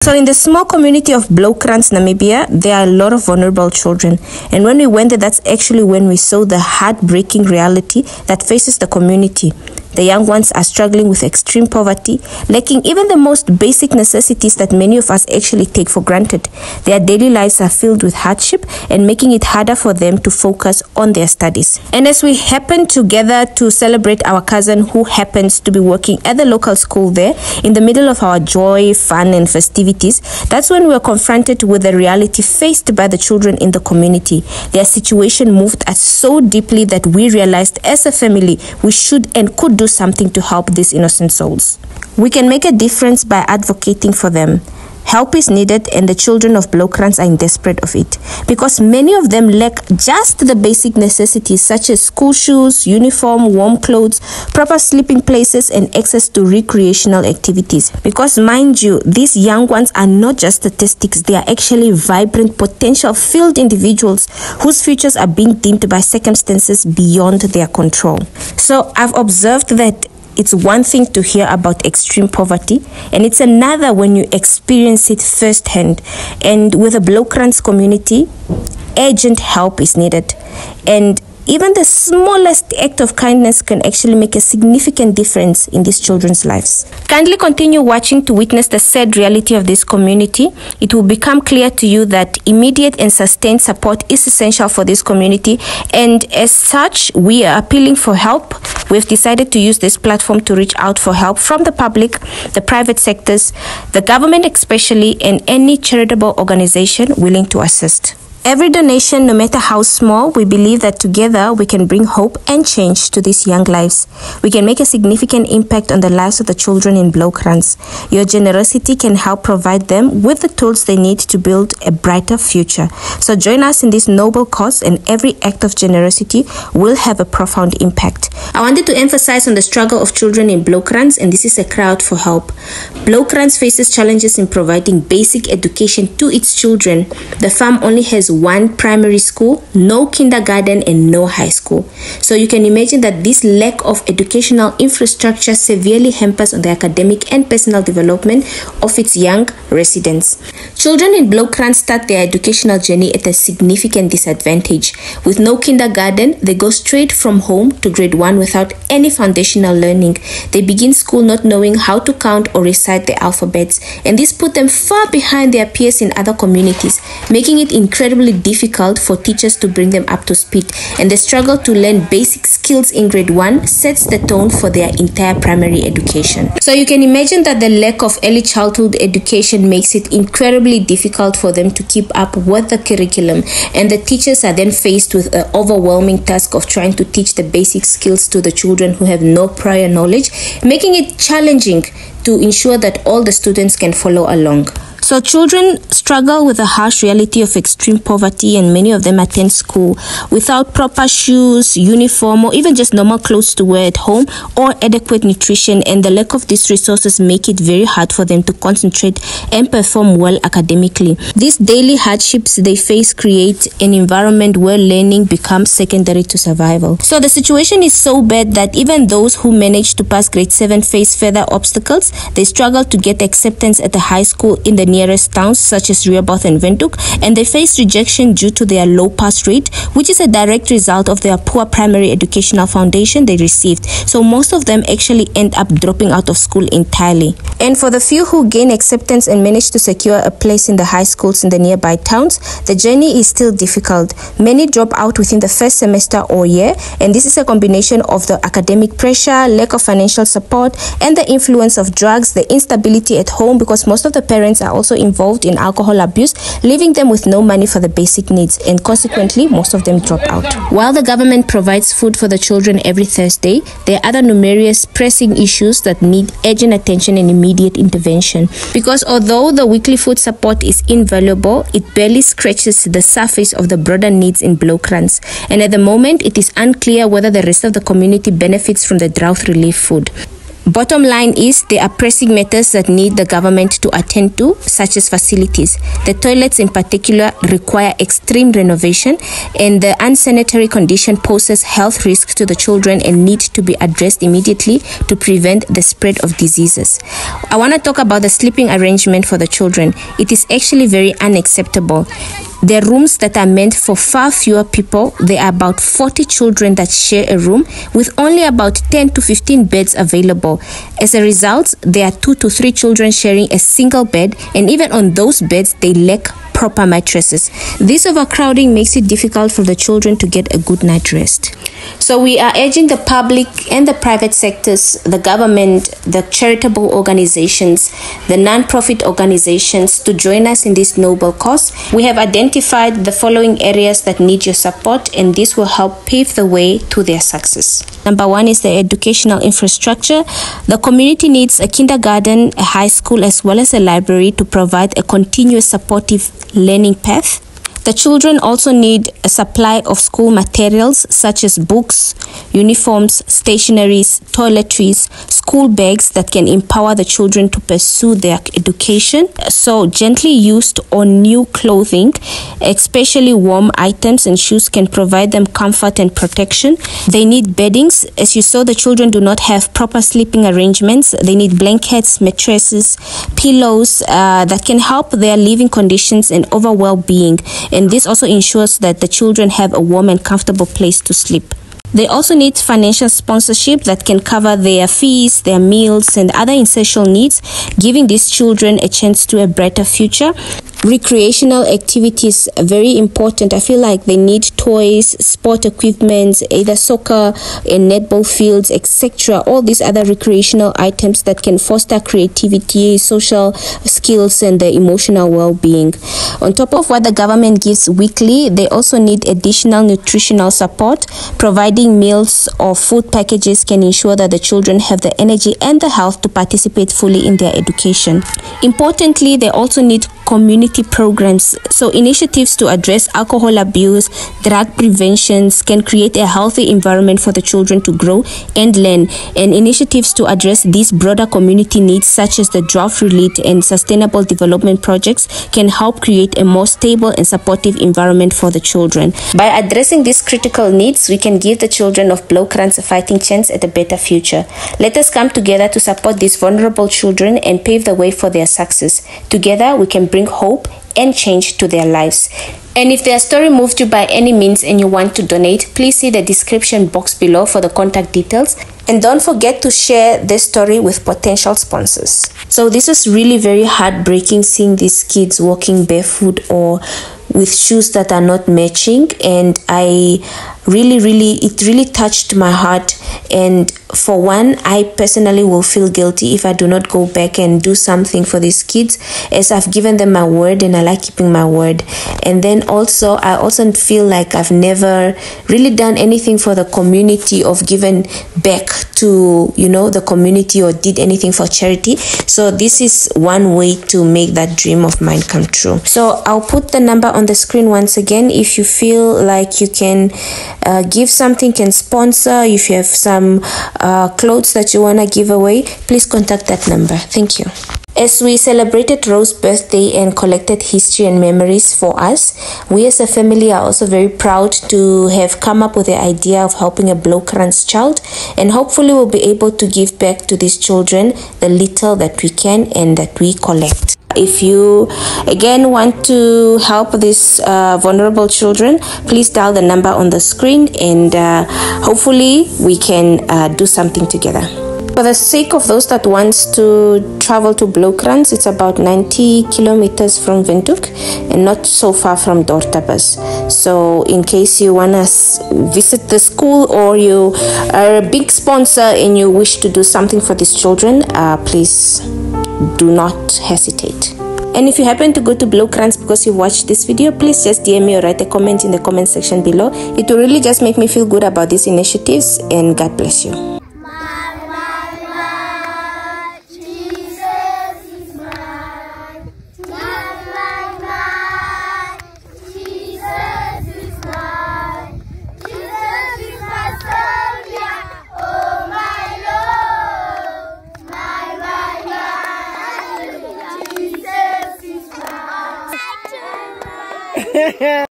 So in the small community of Bloukrans, Namibia, there are a lot of vulnerable children. And when we went there, that's actually when we saw the heartbreaking reality that faces the community. The young ones are struggling with extreme poverty, lacking even the most basic necessities that many of us actually take for granted. Their daily lives are filled with hardship and making it harder for them to focus on their studies. And as we happen together to celebrate our cousin who happens to be working at the local school there, in the middle of our joy, fun and festivities, that's when we were confronted with the reality faced by the children in the community. Their situation moved us so deeply that we realized as a family we should and could do something to help these innocent souls. We can make a difference by advocating for them. Help is needed and the children of Bloukrans are in desperate of it because many of them lack just the basic necessities such as school shoes, uniform, warm clothes, proper sleeping places and access to recreational activities. Because mind you, these young ones are not just statistics, they are actually vibrant, potential-filled individuals whose futures are being dimmed by circumstances beyond their control. So I've observed that it's one thing to hear about extreme poverty, and it's another when you experience it firsthand. And with the Bloukrans community, urgent help is needed. And even the smallest act of kindness can actually make a significant difference in these children's lives. Kindly continue watching to witness the sad reality of this community. It will become clear to you that immediate and sustained support is essential for this community, and as such, we are appealing for help. We've decided to use this platform to reach out for help from the public, the private sectors, the government especially, and any charitable organization willing to assist. Every donation, no matter how small, we believe that together we can bring hope and change to these young lives. We can make a significant impact on the lives of the children in Bloukrans. Your generosity can help provide them with the tools they need to build a brighter future. So join us in this noble cause, and every act of generosity will have a profound impact. I wanted to emphasize on the struggle of children in Bloukrans, and this is a cry out for help. Bloukrans faces challenges in providing basic education to its children. The farm only has one primary school, no kindergarten and no high school. So you can imagine that this lack of educational infrastructure severely hampers on the academic and personal development of its young residents. Children in Bloukrans start their educational journey at a significant disadvantage. With no kindergarten, they go straight from home to grade 1 without any foundational learning. They begin school not knowing how to count or recite the alphabets, and this put them far behind their peers in other communities, making it incredibly difficult for teachers to bring them up to speed, and the struggle to learn basic skills in grade 1 sets the tone for their entire primary education. So you can imagine that the lack of early childhood education makes it incredibly difficult for them to keep up with the curriculum, and the teachers are then faced with the overwhelming task of trying to teach the basic skills to the children who have no prior knowledge, making it challenging to ensure that all the students can follow along. So children struggle with the harsh reality of extreme poverty, and many of them attend school without proper shoes, uniform, or even just normal clothes to wear at home, or adequate nutrition, and the lack of these resources make it very hard for them to concentrate and perform well academically. These daily hardships they face create an environment where learning becomes secondary to survival. So the situation is so bad that even those who manage to pass grade 7 face further obstacles. They struggle to get acceptance at the high school in the nearest towns such as Rehoboth and Windhoek, and they face rejection due to their low pass rate, which is a direct result of their poor primary educational foundation they received. So most of them actually end up dropping out of school entirely. And for the few who gain acceptance and manage to secure a place in the high schools in the nearby towns, the journey is still difficult. Many drop out within the first semester or year, and this is a combination of the academic pressure, lack of financial support, and the influence of drugs, the instability at home, because most of the parents are also involved in alcohol abuse, leaving them with no money for the basic needs, and consequently most of them drop out. While the government provides food for the children every Thursday, there are other numerous pressing issues that need urgent attention and immediate intervention, because although the weekly food support is invaluable, it barely scratches the surface of the broader needs in Bloukrans, and at the moment it is unclear whether the rest of the community benefits from the drought relief food. Bottom line is there are pressing matters that need the government to attend to, such as facilities. The toilets in particular require extreme renovation, and the unsanitary condition poses health risks to the children and need to be addressed immediately to prevent the spread of diseases. I want to talk about the sleeping arrangement for the children. It is actually very unacceptable. There are rooms that are meant for far fewer people. There are about 40 children that share a room with only about 10 to 15 beds available. As a result, there are 2 to 3 children sharing a single bed, and even on those beds, they lack proper mattresses. This overcrowding makes it difficult for the children to get a good night rest. So we are urging the public and the private sectors, the government, the charitable organizations, the non-profit organizations to join us in this noble cause. We have identified the following areas that need your support, and this will help pave the way to their success. Number 1 is the educational infrastructure. The community needs a kindergarten, a high school, as well as a library to provide a continuous supportive learning path. The children also need a supply of school materials such as books, uniforms, stationeries, toiletries, school bags that can empower the children to pursue their education. So gently used or new clothing, especially warm items and shoes, can provide them comfort and protection. They need beddings. As you saw, the children do not have proper sleeping arrangements. They need blankets, mattresses, pillows that can help their living conditions and overall well-being. And this also ensures that the children have a warm and comfortable place to sleep. They also need financial sponsorship that can cover their fees, their meals, and other essential needs, giving these children a chance to a brighter future. Recreational activities are very important. I feel like they need toys, sport equipment, either soccer and netball fields, etc. All these other recreational items that can foster creativity, social skills, and the emotional well-being. On top of what the government gives weekly, they also need additional nutritional support. Providing meals or food packages can ensure that the children have the energy and the health to participate fully in their education. Importantly, they also need community programs. So initiatives to address alcohol abuse, drug preventions can create a healthy environment for the children to grow and learn. And initiatives to address these broader community needs, such as the drought relief and sustainable development projects, can help create a more stable and supportive environment for the children. By addressing these critical needs, we can give the children of Bloukrans a fighting chance at a better future. Let us come together to support these vulnerable children and pave the way for their success. Together, we can bring hope and change to their lives. And if their story moved you by any means and you want to donate, please see the description box below for the contact details. And don't forget to share this story with potential sponsors. So this is really very heartbreaking, seeing these kids walking barefoot or with shoes that are not matching, and it really touched my heart. And for one, I personally will feel guilty if I do not go back and do something for these kids, as I've given them my word and I like keeping my word. And then also I also feel like I've never really done anything for the community, of giving back to the community, or did anything for charity. So this is one way to make that dream of mine come true. So I'll put the number on the screen once again. If you feel like you can give something, can sponsor, if you have some clothes that you want to give away, please contact that number. Thank you. As we celebrated Rose's birthday and collected history and memories for us, we as a family are also very proud to have come up with the idea of helping a Bloukrans child, and hopefully we'll be able to give back to these children the little that we can and that we collect. If you again want to help these vulnerable children, please dial the number on the screen, and hopefully we can do something together. For the sake of those that wants to travel to Bloukrans, it's about 90 kilometers from Windhoek and not so far from Bloukrans. So in case you want to visit the school, or you are a big sponsor and you wish to do something for these children, please do not hesitate. And if you happen to go to Bloukrans because you watched this video, please just DM me or write a comment in the comment section below. It will really just make me feel good about these initiatives, and God bless you.